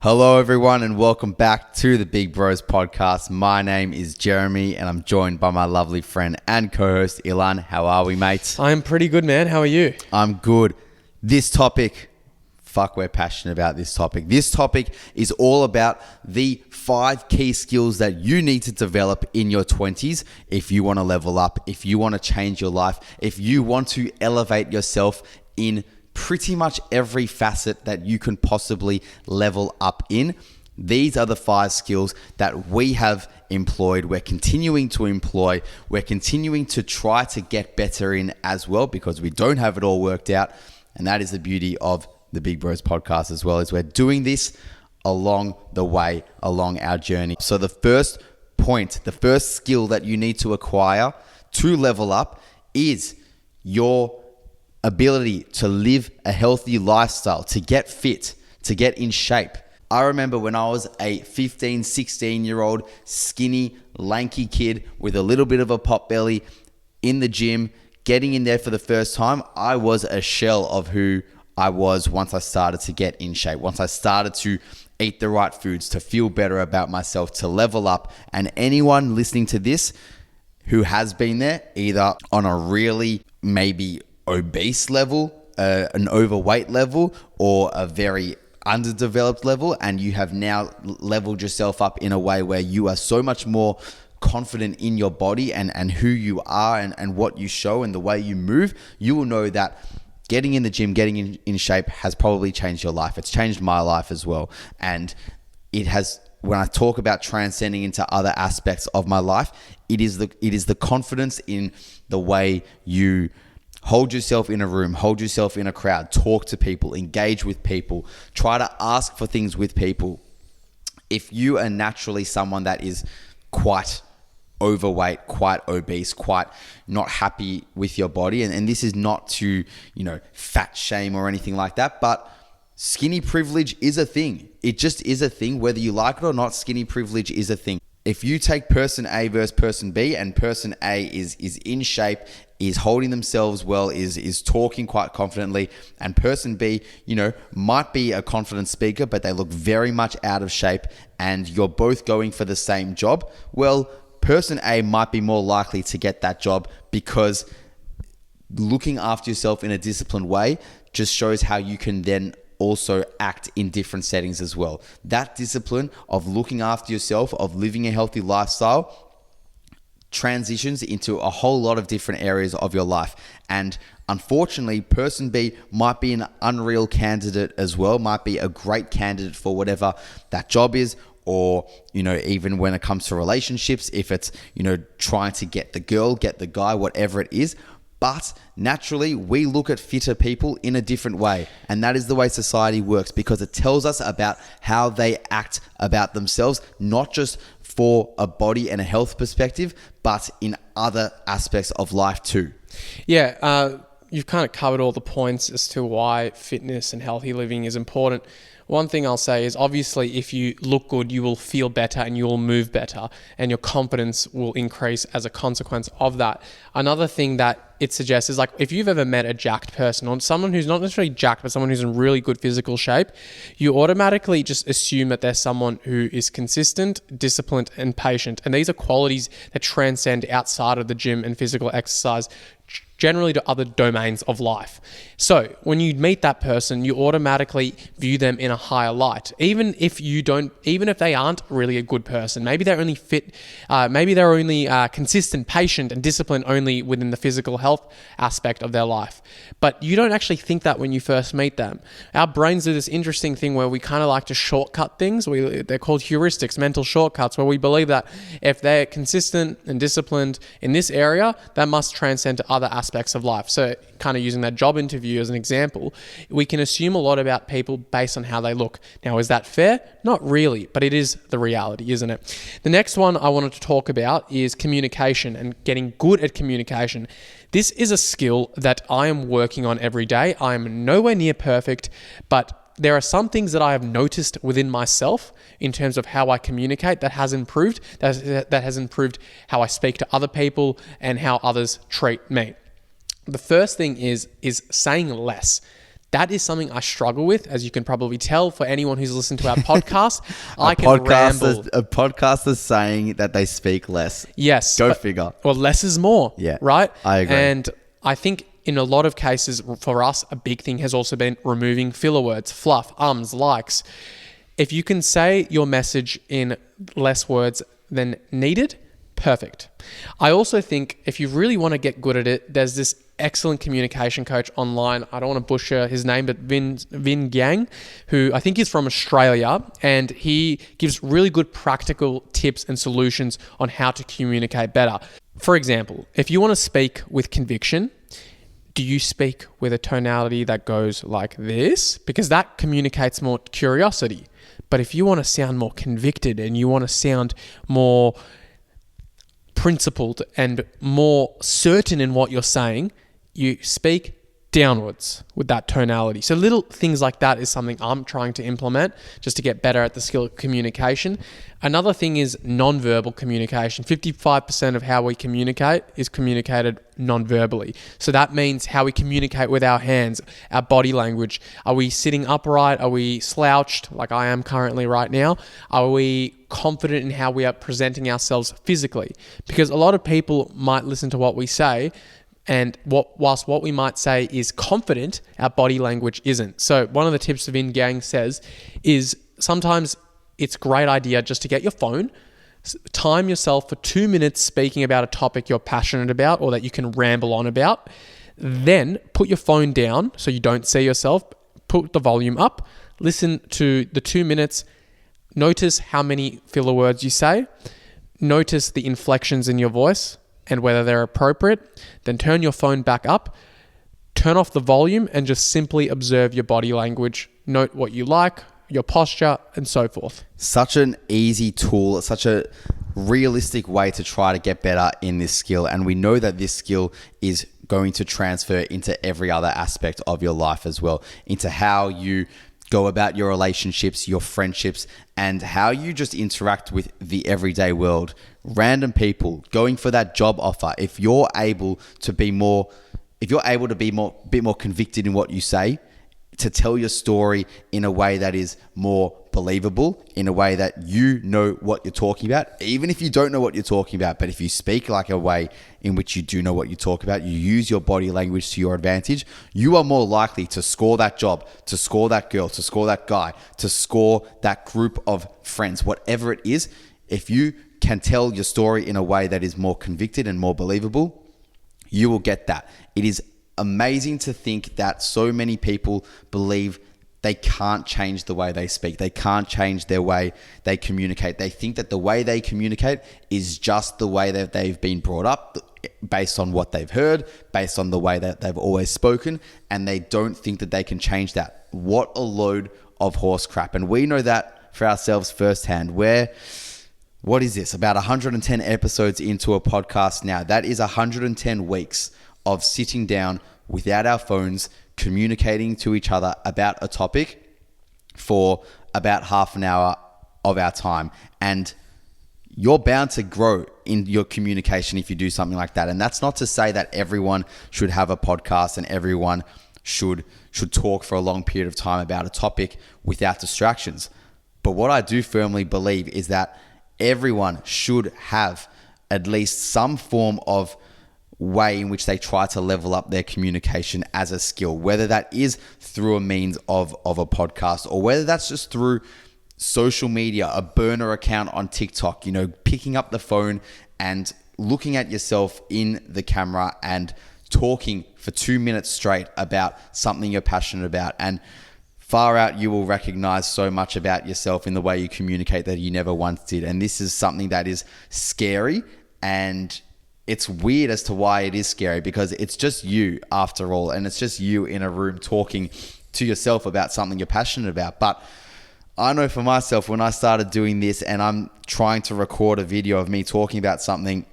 Hello, everyone, and welcome back to the Big Bros podcast. My name is Jeremy, and I'm joined by my lovely friend and co-host, Ilan. How are we, mates? I'm pretty good, man. How are you? I'm good. This topic, we're passionate about this topic. This topic is all about the 5 key skills that you need to develop in your 20s if you want to level up, if you want to change your life, if you want to elevate yourself in pretty much every facet that you can possibly level up in. These are the 5 skills that we have employed. We're continuing to employ. We're continuing to try to get better in as well because we don't have it all worked out. And that is the beauty of the Big Bros podcast as well, is we're doing this along the way, along our journey. So the first point, the first skill that you need to acquire to level up is your ability to live a healthy lifestyle, to get fit, to get in shape. I remember when I was a 15, 16-year-old skinny, lanky kid with a little bit of a pot belly in the gym, getting in there for the first time, I was a shell of who I was once I started to get in shape, once I started to eat the right foods, to feel better about myself, to level up. And anyone listening to this who has been there, either on a really maybe obese level, an overweight level, or a very underdeveloped level, and you have now leveled yourself up in a way where you are so much more confident in your body and who you are and what you show and the way you move, you will know that getting in the gym, getting in shape has probably changed your life. It's changed my life as well. And it has, when I talk about transcending into other aspects of my life, it is the confidence in the way you hold yourself in a room, hold yourself in a crowd, talk to people, engage with people, try to ask for things with people. If you are naturally someone that is quite overweight, quite obese, quite not happy with your body, and this is not to, fat shame or anything like that, but skinny privilege is a thing. It just is a thing. Whether you like it or not, skinny privilege is a thing. If you take person A versus person B, and person A is in shape, is holding themselves well, is talking quite confidently, and person B, might be a confident speaker, but they look very much out of shape, and you're both going for the same job, well, person A might be more likely to get that job because looking after yourself in a disciplined way just shows how you can then also act in different settings as well. That discipline of looking after yourself, of living a healthy lifestyle, transitions into a whole lot of different areas of your life. And unfortunately, person B might be an unreal candidate as well, might be a great candidate for whatever that job is, or, even when it comes to relationships, if it's, trying to get the girl, get the guy, whatever it is. But naturally, we look at fitter people in a different way. And that is the way society works, because it tells us about how they act about themselves, not just for a body and a health perspective, but in other aspects of life too. Yeah, you've kind of covered all the points as to why fitness and healthy living is important. One thing I'll say is, obviously, if you look good, you will feel better and you will move better, and your confidence will increase as a consequence of that. Another thing that it suggests is, like, if you've ever met a jacked person, or someone who's not necessarily jacked, but someone who's in really good physical shape, you automatically just assume that they're someone who is consistent, disciplined, and patient. And these are qualities that transcend outside of the gym and physical exercise, generally to other domains of life. So when you meet that person, you automatically view them in a higher light. Even if they aren't really a good person, maybe they're only fit, maybe they're only consistent, patient, and disciplined only within the physical health aspect of their life. But you don't actually think that when you first meet them. Our brains do this interesting thing where we kind of like to shortcut things. They're called heuristics, mental shortcuts, where we believe that if they're consistent and disciplined in this area, that must transcend to other aspects of life. So kind of using that job interview as an example, we can assume a lot about people based on how they look. Now, is that fair? Not really, but it is the reality, isn't it? The next one I wanted to talk about is communication and getting good at communication. This is a skill that I am working on every day. I am nowhere near perfect, but there are some things that I have noticed within myself in terms of how I communicate that has improved, that has improved how I speak to other people and how others treat me. The first thing is saying less. That is something I struggle with, as you can probably tell for anyone who's listened to our podcast. I can ramble. A podcaster saying that they speak less. Yes. Go figure. Well, less is more. Yeah. Right? I agree. And I think in a lot of cases for us, a big thing has also been removing filler words, fluff, ums, likes. If you can say your message in less words than needed, perfect. I also think if you really want to get good at it, there's this excellent communication coach online. I don't want to butcher his name, but Vin Yang, who I think is from Australia, and he gives really good practical tips and solutions on how to communicate better. For example, if you want to speak with conviction, do you speak with a tonality that goes like this? Because that communicates more curiosity. But if you want to sound more convicted and you want to sound more principled and more certain in what you're saying, you speak downwards with that tonality. So little things like that is something I'm trying to implement just to get better at the skill of communication. Another thing is non-verbal communication. 55% of how we communicate is communicated non-verbally. So that means how we communicate with our hands, our body language. Are we sitting upright? Are we slouched like I am currently right now? Are we confident in how we are presenting ourselves physically? Because a lot of people might listen to what we say, and whilst what we might say is confident, our body language isn't. So one of the tips Vin Gang says is sometimes it's a great idea just to get your phone, time yourself for 2 minutes speaking about a topic you're passionate about or that you can ramble on about. Then put your phone down so you don't see yourself, put the volume up, listen to the 2 minutes, notice how many filler words you say, notice the inflections in your voice, and whether they're appropriate, then turn your phone back up, turn off the volume, and just simply observe your body language. Note what you like, your posture, and so forth. Such an easy tool, such a realistic way to try to get better in this skill. And we know that this skill is going to transfer into every other aspect of your life as well, into how you go about your relationships, your friendships, and how you just interact with the everyday world. Random people, going for that job offer. If you're able to be a bit more convicted in what you say, to tell your story in a way that is more believable, in a way that you know what you're talking about, even if you don't know what you're talking about, but if you speak like a way in which you do know what you talk about, you use your body language to your advantage, you are more likely to score that job, to score that girl, to score that guy, to score that group of friends, whatever it is. If you can tell your story in a way that is more convicted and more believable, you will get that. It is amazing to think that so many people believe they can't change the way they speak. They can't change their way they communicate. They think that the way they communicate is just the way that they've been brought up, based on what they've heard, based on the way that they've always spoken, and they don't think that they can change that. What a load of horse crap. And we know that for ourselves firsthand. What is this? About 110 episodes into a podcast now. That is 110 weeks of sitting down without our phones, communicating to each other about a topic for about half an hour of our time. And you're bound to grow in your communication if you do something like that. And that's not to say that everyone should have a podcast and everyone should talk for a long period of time about a topic without distractions. But what I do firmly believe is that everyone should have at least some form of way in which they try to level up their communication as a skill, whether that is through a means of a podcast or whether that's just through social media, a burner account on TikTok, picking up the phone and looking at yourself in the camera and talking for 2 minutes straight about something you're passionate about. And far out, you will recognize so much about yourself in the way you communicate that you never once did. And this is something that is scary, and it's weird as to why it is scary, because it's just you after all, and it's just you in a room talking to yourself about something you're passionate about. But I know for myself, when I started doing this and I'm trying to record a video of me talking about something,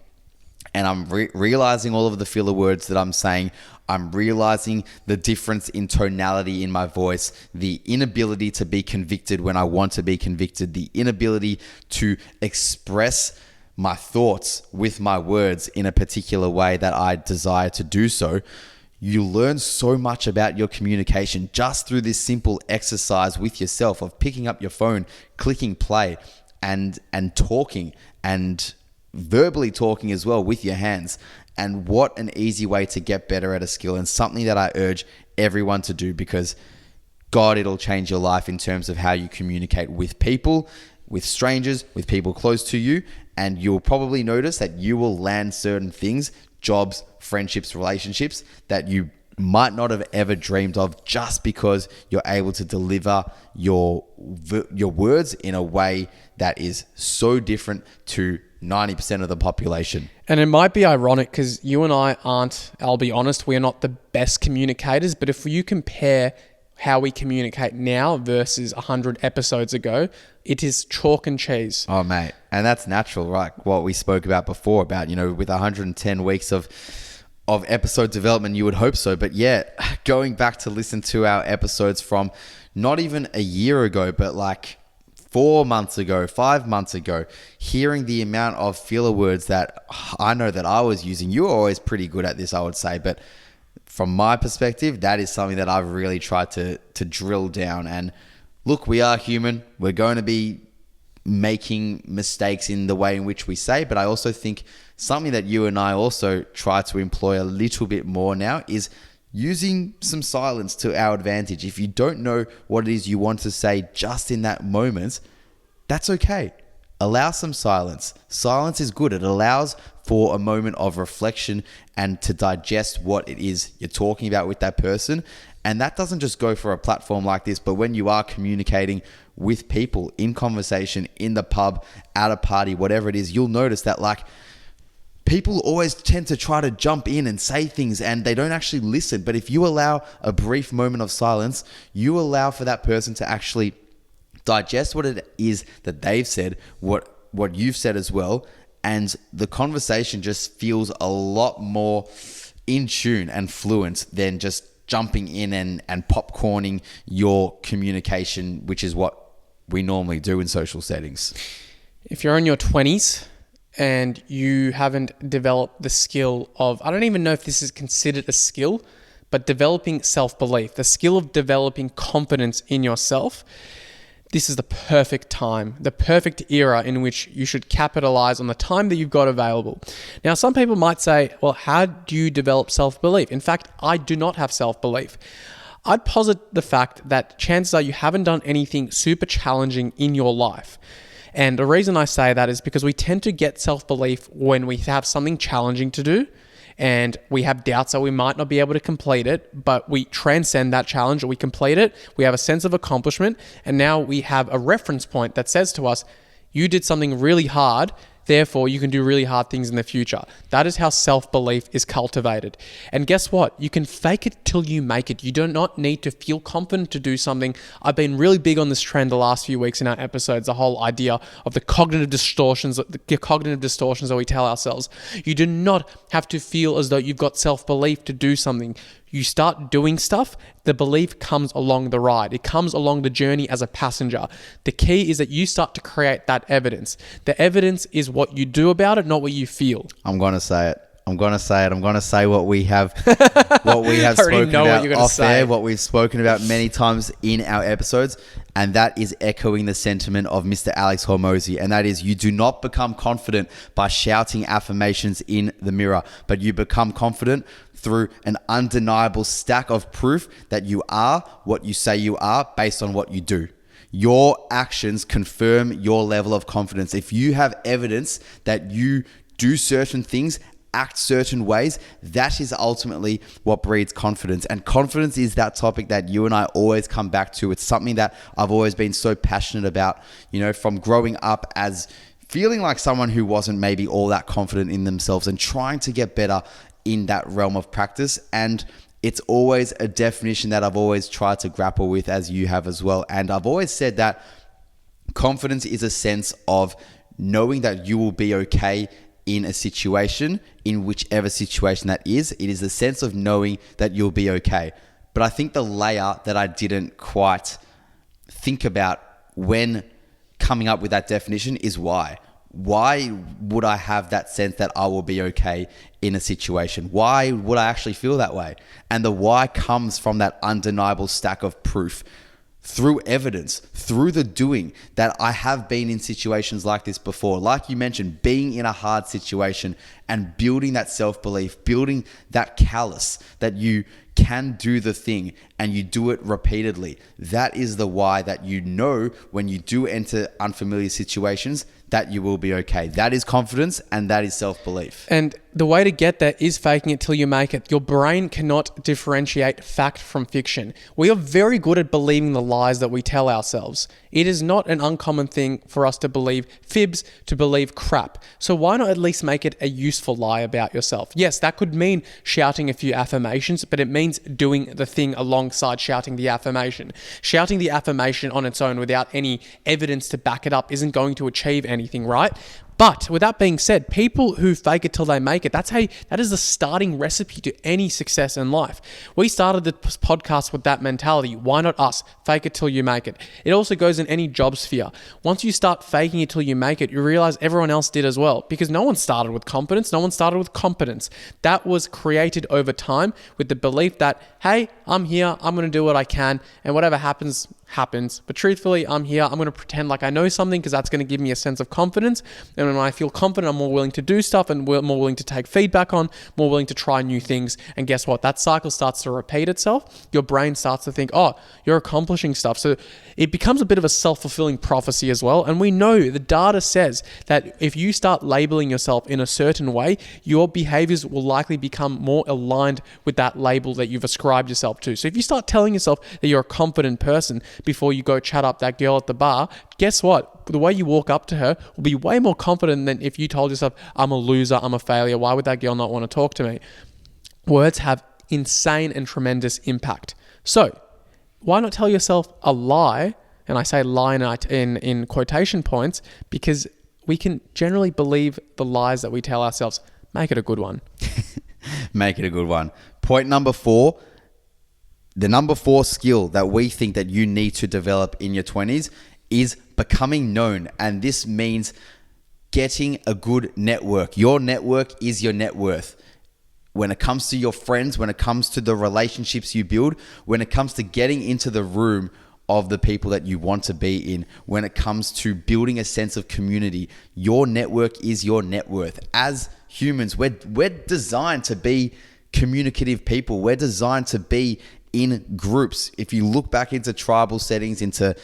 and I'm realizing all of the filler words that I'm saying, I'm realizing the difference in tonality in my voice, the inability to be convicted when I want to be convicted, the inability to express my thoughts with my words in a particular way that I desire to do so, You learn so much about your communication just through this simple exercise with yourself of picking up your phone, clicking play, and talking, and verbally talking as well with your hands. And what an easy way to get better at a skill, and something that I urge everyone to do, because God, it'll change your life in terms of how you communicate with people, with strangers, with people close to you. And you'll probably notice that you will land certain things, jobs, friendships, relationships that you might not have ever dreamed of, just because you're able to deliver your words in a way that is so different to 90% of the population. And it might be ironic because you and I aren't, I'll be honest, we are not the best communicators. But if you compare how we communicate now versus 100 episodes ago, it is chalk and cheese. Oh, mate. And that's natural, right? What we spoke about before about, with 110 weeks of episode development, you would hope so. But yeah, going back to listen to our episodes from not even a year ago, but like 4 months ago, 5 months ago, hearing the amount of filler words that I know that I was using. You were always pretty good at this, I would say. But from my perspective, that is something that I've really tried to drill down. And look, we are human. We're going to be making mistakes in the way in which we say. But I also think something that you and I also try to employ a little bit more now is using some silence to our advantage. If you don't know what it is you want to say just in that moment, that's okay. Allow some silence. Silence is good. It allows for a moment of reflection and to digest what it is you're talking about with that person. And that doesn't just go for a platform like this, but when you are communicating with people in conversation, in the pub, at a party, whatever it is, you'll notice that like people always tend to try to jump in and say things and they don't actually listen. But if you allow a brief moment of silence, you allow for that person to actually digest what it is that they've said, what you've said as well. And the conversation just feels a lot more in tune and fluent than just jumping in and popcorning your communication, which is what we normally do in social settings. If you're in your 20s and you haven't developed the skill of, I don't even know if this is considered a skill, but developing self-belief, the skill of developing confidence in yourself, this is the perfect time, the perfect era in which you should capitalize on the time that you've got available. Now, some people might say, well, how do you develop self-belief? In fact, I do not have self-belief. I'd posit the fact that chances are you haven't done anything super challenging in your life. And the reason I say that is because we tend to get self-belief when we have something challenging to do and we have doubts that we might not be able to complete it, but we transcend that challenge or we complete it. We have a sense of accomplishment, and now we have a reference point that says to us, you did something really hard, therefore you can do really hard things in the future. That is how self-belief is cultivated. And guess what? You can fake it till you make it. You do not need to feel confident to do something. I've been really big on this trend the last few weeks in our episodes, the whole idea of the cognitive distortions that we tell ourselves. You do not have to feel as though you've got self-belief to do something. You start doing stuff, the belief comes along the ride. It comes along the journey as a passenger. The key is that you start to create that evidence. The evidence is what you do about it, not what you feel. I'm going to say it. I'm going to say what we have spoken about off air, what we've spoken about many times in our episodes, and that is echoing the sentiment of Mr. Alex Hormozy, and that is, you do not become confident by shouting affirmations in the mirror, but you become confident through an undeniable stack of proof that you are what you say you are based on what you do. Your actions confirm your level of confidence. If you have evidence that you do certain things, act certain ways, that is ultimately what breeds confidence. And confidence is that topic that you and I always come back to. It's something that I've always been so passionate about, from growing up as feeling like someone who wasn't maybe all that confident in themselves and trying to get better in that realm of practice. And it's always a definition that I've always tried to grapple with, as you have as well. And I've always said that confidence is a sense of knowing that you will be okay in a situation, in whichever situation that is. It is the sense of knowing that you'll be okay. But I think the layer that I didn't quite think about when coming up with that definition is why. why would I have that sense that I will be okay in a situation? Why would I actually feel that way? And the why comes from that undeniable stack of proof through evidence, through the doing, that I have been in situations like this before. Like you mentioned, being in a hard situation and building that self-belief, building that callous that you can do the thing and you do it repeatedly. That is the why, that you know when you do enter unfamiliar situations that you will be okay. That is confidence and that is self-belief. And the way to get there is faking it till you make it. Your brain cannot differentiate fact from fiction. We are very good at believing the lies that we tell ourselves. It is not an uncommon thing for us to believe fibs, to believe crap. So why not at least make it a useful lie about yourself? Yes, that could mean shouting a few affirmations, but it means doing the thing alongside shouting the affirmation. Shouting the affirmation on its own without any evidence to back it up isn't going to achieve anything, right? But with that being said, people who fake it till they make it, that is the starting recipe to any success in life. We started the podcast with that mentality. Why not us? Fake it till you make it. It also goes in any job sphere. Once you start faking it till you make it, you realize everyone else did as well, because no one started with confidence. No one started with competence. That was created over time with the belief that, hey, I'm here, I'm going to do what I can, and whatever happens, happens. But truthfully, I'm here, I'm going to pretend like I know something because that's going to give me a sense of confidence. And when I feel confident, I'm more willing to do stuff and more willing to take feedback on, more willing to try new things. And guess what? That cycle starts to repeat itself. Your brain starts to think, oh, you're accomplishing stuff. So it becomes a bit of a self-fulfilling prophecy as well. And we know the data says that if you start labeling yourself in a certain way, your behaviors will likely become more aligned with that label that you've ascribed yourself to. So if you start telling yourself that you're a confident person before you go chat up that girl at the bar, guess what? The way you walk up to her will be way more confident than if you told yourself, I'm a loser, I'm a failure. Why would that girl not want to talk to me? Words have insane and tremendous impact. So why not tell yourself a lie? And I say lie in quotation points because we can generally believe the lies that we tell ourselves. Make it a good one. Make it a good one. Point number 4. The number 4 skill that we think that you need to develop in your 20s is becoming known. And this means getting a good network. Your network is your net worth. When it comes to your friends, when it comes to the relationships you build, when it comes to getting into the room of the people that you want to be in, when it comes to building a sense of community, your network is your net worth. As humans, we're designed to be communicative people. We're designed to be in groups. If you look back into tribal settings, into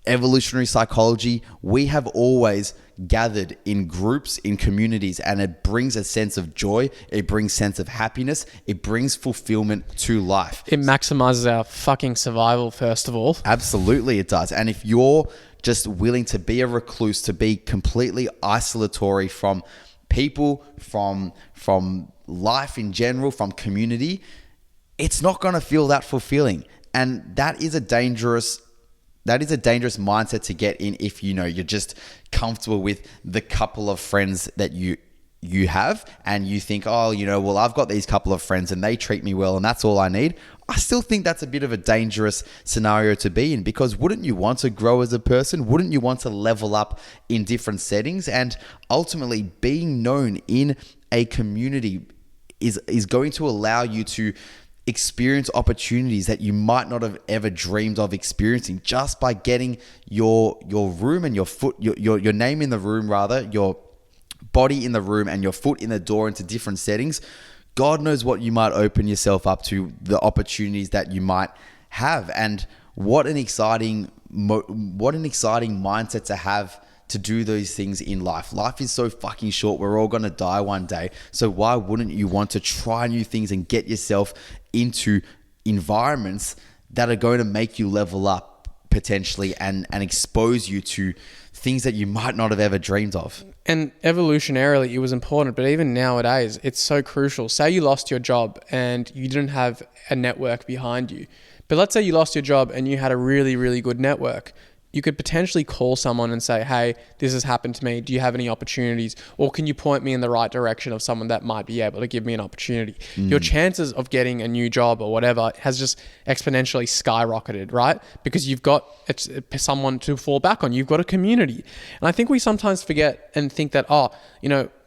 evolutionary psychology, we have always gathered in groups, in communities, and it brings a sense of joy. It brings sense of happiness. It brings fulfillment to life. It maximizes our fucking survival, first of all. Absolutely, it does. And if you're just willing to be a recluse, to be completely isolatory from people, from life in general, from community, it's not going to feel that fulfilling. And that is a dangerous mindset to get in if you're just comfortable with the couple of friends that you have, and you think, well, I've got these couple of friends and they treat me well and that's all I need. I still think that's a bit of a dangerous scenario to be in, because wouldn't you want to grow as a person? Wouldn't you want to level up in different settings? And ultimately, being known in a community is going to allow you to experience opportunities that you might not have ever dreamed of experiencing, just by getting your room and your name in the room, rather, your body in the room and your foot in the door into different settings. God knows what you might open yourself up to, the opportunities that you might have. And what an exciting mindset to have, to do those things in life. Life is so fucking short. We're all going to die one day. So why wouldn't you want to try new things and get yourself into environments that are going to make you level up potentially and expose you to things that you might not have ever dreamed of? And evolutionarily, it was important, but even nowadays, it's so crucial. Say you lost your job and you didn't have a network behind you. But let's say you lost your job and you had a really, really good network. you could potentially call someone and say, hey, this has happened to me. Do you have any opportunities? Or can you point me in the right direction of someone that might be able to give me an opportunity? Your chances of getting a new job or whatever has just exponentially skyrocketed, right? Because you've got someone to fall back on. You've got a community. And I think we sometimes forget and think that,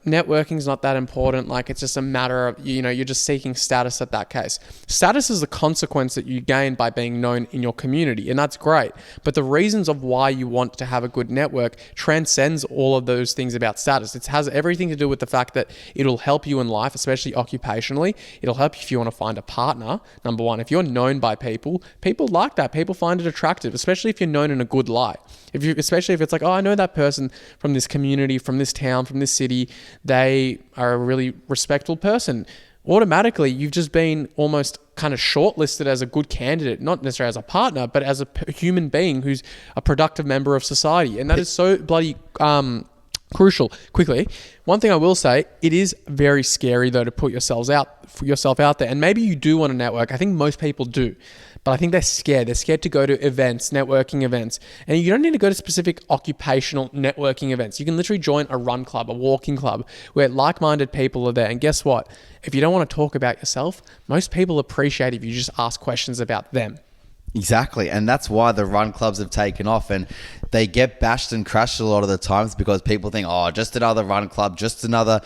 networking is not that important. Like, it's just a matter of, you're just seeking status at that case. Status is the consequence that you gain by being known in your community, and that's great. But the reasons of why you want to have a good network transcends all of those things about status. It has everything to do with the fact that it'll help you in life, especially occupationally. It'll help you if you want to find a partner. Number one, if you're known by people like that. People find it attractive, especially if you're known in a good light. Especially if it's like, I know that person from this community, from this town, from this city. They are a really respectful person. Automatically, you've just been almost kind of shortlisted as a good candidate, not necessarily as a partner, but as a human being who's a productive member of society. And that is so bloody crucial. Quickly, one thing I will say, it is very scary though to put yourself out there. And maybe you do want to network. I think most people do. But I think they're scared. They're scared to go to events, networking events. And you don't need to go to specific occupational networking events. You can literally join a run club, a walking club, where like-minded people are there. And guess what? If you don't want to talk about yourself, most people appreciate if you just ask questions about them. Exactly. And that's why the run clubs have taken off, and they get bashed and crashed a lot of the times because people think, just another run club, just another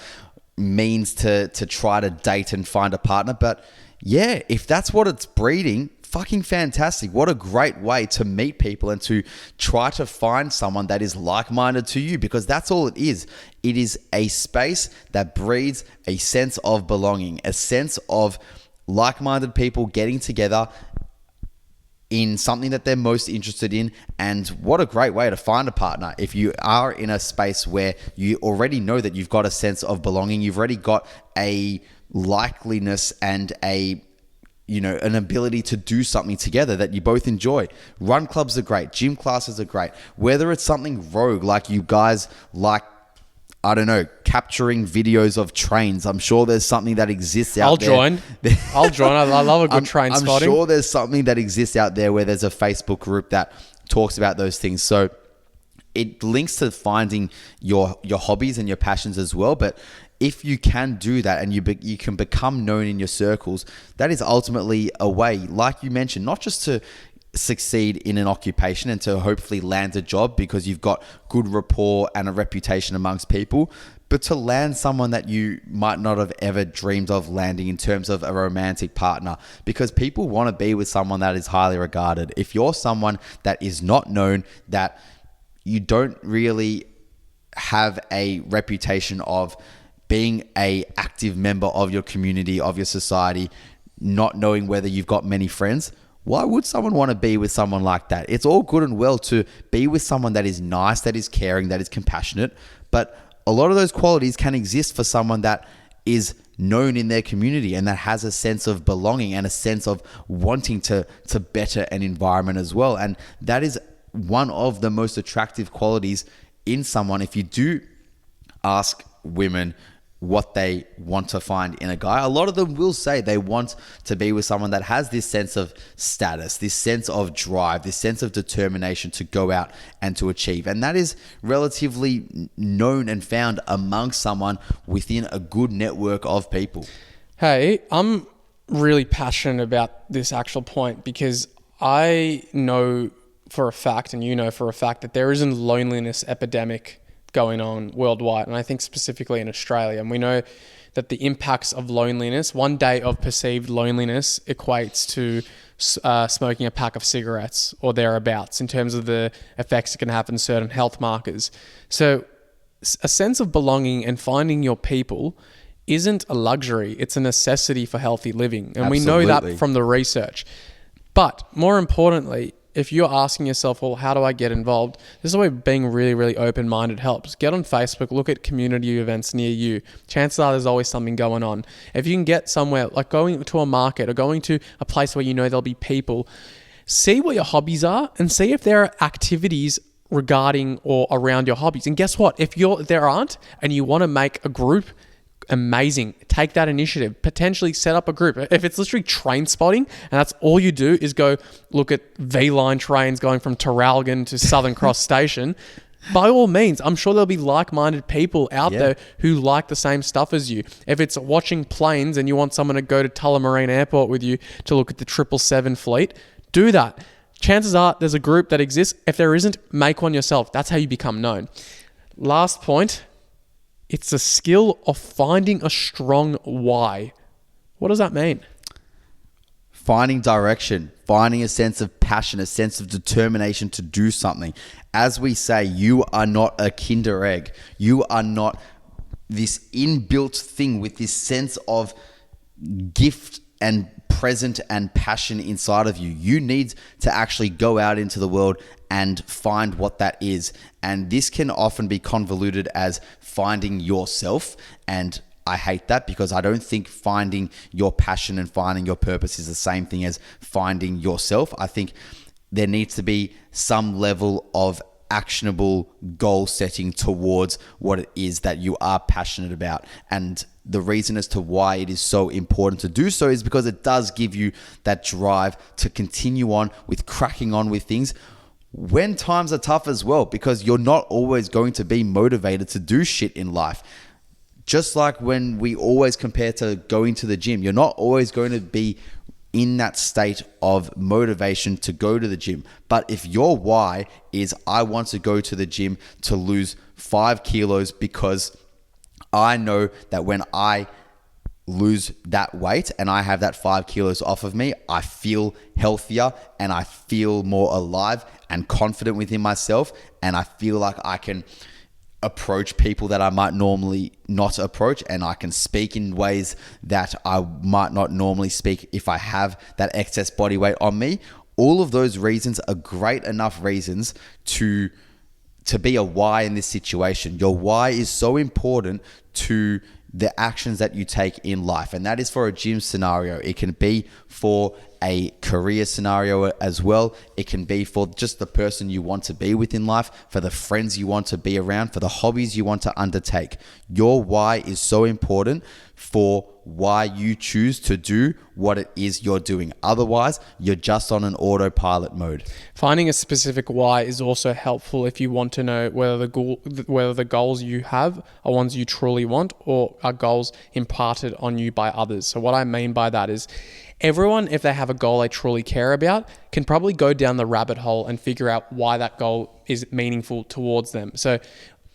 means to try to date and find a partner. But yeah, if that's what it's breeding, fucking fantastic. What a great way to meet people and to try to find someone that is like-minded to you, because that's all it is. It is a space that breeds a sense of belonging, a sense of like-minded people getting together in something that they're most interested in. And what a great way to find a partner. If you are in a space where you already know that you've got a sense of belonging, you've already got a likeliness and an ability to do something together that you both enjoy. Run clubs are great. Gym classes are great. Whether it's something rogue, like you guys like, I don't know, capturing videos of trains. I'm sure there's something that exists out there. I'll join. I love a good train spotting. I'm sure there's something that exists out there where there's a Facebook group that talks about those things. So it links to finding your hobbies and your passions as well. But if you can do that and you can become known in your circles, that is ultimately a way, like you mentioned, not just to succeed in an occupation and to hopefully land a job because you've got good rapport and a reputation amongst people, but to land someone that you might not have ever dreamed of landing in terms of a romantic partner, because people want to be with someone that is highly regarded. If you're someone that is not known, that you don't really have a reputation of being a active member of your community, of your society, not knowing whether you've got many friends, why would someone want to be with someone like that? It's all good and well to be with someone that is nice, that is caring, that is compassionate, but a lot of those qualities can exist for someone that is known in their community and that has a sense of belonging and a sense of wanting to better an environment as well. And that is one of the most attractive qualities in someone. If you do ask women what they want to find in a guy, a lot of them will say they want to be with someone that has this sense of status, this sense of drive, this sense of determination to go out and to achieve. And that is relatively known and found amongst someone within a good network of people. Hey, I'm really passionate about this actual point because I know for a fact, and you know for a fact, that there is a loneliness epidemic going on worldwide, and I think specifically in Australia. And we know that the impacts of loneliness, one day of perceived loneliness equates to smoking a pack of cigarettes or thereabouts in terms of the effects it can have on certain health markers. So a sense of belonging and finding your people isn't a luxury, it's a necessity for healthy living. And Absolutely. We know that from the research. But more importantly, if you're asking yourself, well, how do I get involved? This is where being really, really open-minded helps. Get on Facebook, look at community events near you. Chances are there's always something going on. If you can get somewhere, like going to a market or going to a place where you know there'll be people, see what your hobbies are and see if there are activities regarding or around your hobbies. And guess what? If there aren't and you want to make a group amazing. Take that initiative. Potentially set up a group. If it's literally train spotting and that's all you do is go look at V-line trains going from Traralgon to Southern Cross Station, by all means, I'm sure there'll be like-minded people out there who like the same stuff as you. If it's watching planes and you want someone to go to Tullamarine Airport with you to look at the 777 fleet, do that. Chances are there's a group that exists. If there isn't, make one yourself. That's how you become known. Last point, it's a skill of finding a strong why. What does that mean? Finding direction, finding a sense of passion, a sense of determination to do something. As we say, you are not a Kinder Egg. You are not this inbuilt thing with this sense of gift and present and passion inside of you. You need to actually go out into the world and find what that is. And this can often be convoluted as finding yourself. And I hate that because I don't think finding your passion and finding your purpose is the same thing as finding yourself. I think there needs to be some level of actionable goal setting towards what it is that you are passionate about. And the reason as to why it is so important to do so is because it does give you that drive to continue on with cracking on with things when times are tough as well, because you're not always going to be motivated to do shit in life. Just like when we always compare to going to the gym, you're not always going to be in that state of motivation to go to the gym. But if your why is I want to go to the gym to lose 5 kilos because I know that when I lose that weight and I have that 5 kilos off of me, I feel healthier and I feel more alive and confident within myself, and I feel like I can approach people that I might normally not approach, and I can speak in ways that I might not normally speak if I have that excess body weight on me. All of those reasons are great enough reasons to be a why in this situation. Your why is so important to the actions that you take in life, and that is for a gym scenario. It can be for a career scenario as well. It can be for just the person you want to be with in life, for the friends you want to be around, for the hobbies you want to undertake. Your why is so important for why you choose to do what it is you're doing. Otherwise, you're just on an autopilot mode. Finding a specific why is also helpful if you want to know whether the goals you have are ones you truly want or are goals imparted on you by others. So what I mean by that is everyone, if they have a goal they truly care about, can probably go down the rabbit hole and figure out why that goal is meaningful towards them. So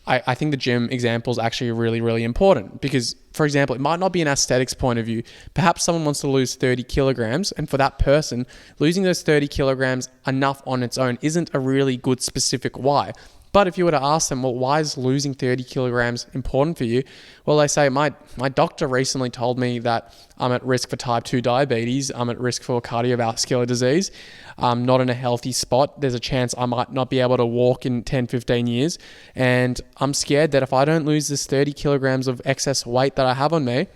I think the gym example is actually really, really important because, for example, it might not be an aesthetics point of view. Perhaps someone wants to lose 30 kilograms, and for that person, losing those 30 kilograms enough on its own isn't a really good specific why. But if you were to ask them, well, why is losing 30 kilograms important for you? Well, they say, my doctor recently told me that I'm at risk for type 2 diabetes. I'm at risk for cardiovascular disease. I'm not in a healthy spot. There's a chance I might not be able to walk in 10, 15 years. And I'm scared that if I don't lose this 30 kilograms of excess weight that I have on me,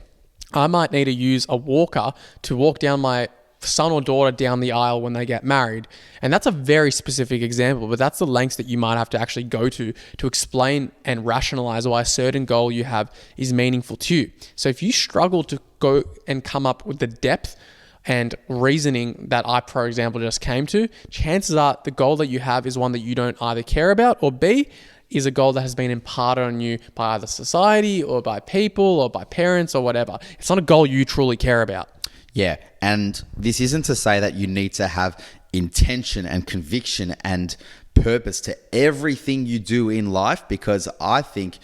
I might need to use a walker to walk down my son or daughter down the aisle when they get married. And that's a very specific example, but that's the lengths that you might have to actually go to explain and rationalize why a certain goal you have is meaningful to you. So if you struggle to go and come up with the depth and reasoning that I, for example, just came to, chances are the goal that you have is one that you don't either care about, or B, is a goal that has been imparted on you by either society or by people or by parents or whatever. It's not a goal you truly care about. Yeah, and this isn't to say that you need to have intention and conviction and purpose to everything you do in life, because I think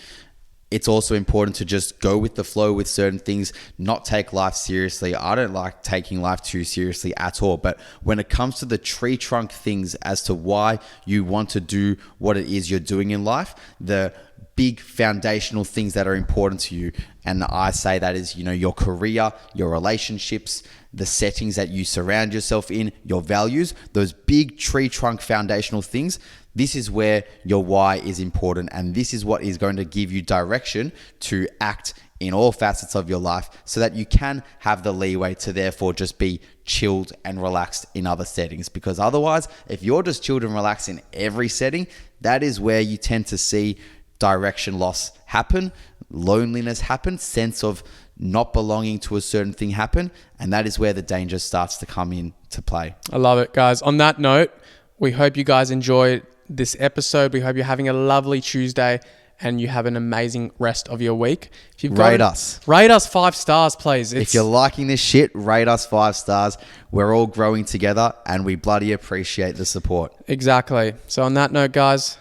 it's also important to just go with the flow with certain things, not take life seriously. I don't like taking life too seriously at all. But when it comes to the tree trunk things as to why you want to do what it is you're doing in life, the big foundational things that are important to you, and I say that is, your career, your relationships, the settings that you surround yourself in, your values, those big tree trunk foundational things. This is where your why is important, and this is what is going to give you direction to act in all facets of your life so that you can have the leeway to therefore just be chilled and relaxed in other settings. Because otherwise, if you're just chilled and relaxed in every setting, that is where you tend to see direction loss happen, loneliness happen, sense of not belonging to a certain thing happen, and that is where the danger starts to come into play. I love it, guys. On that note, we hope you guys enjoyed this episode. We hope you're having a lovely Tuesday and you have an amazing rest of your week. If you've Rate us 5 stars, please. if you're liking this shit. Rate us 5 stars. We're all growing together, and we bloody appreciate the support. Exactly. So on that note, guys,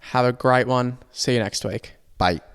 have a great one. See you next week. Bye.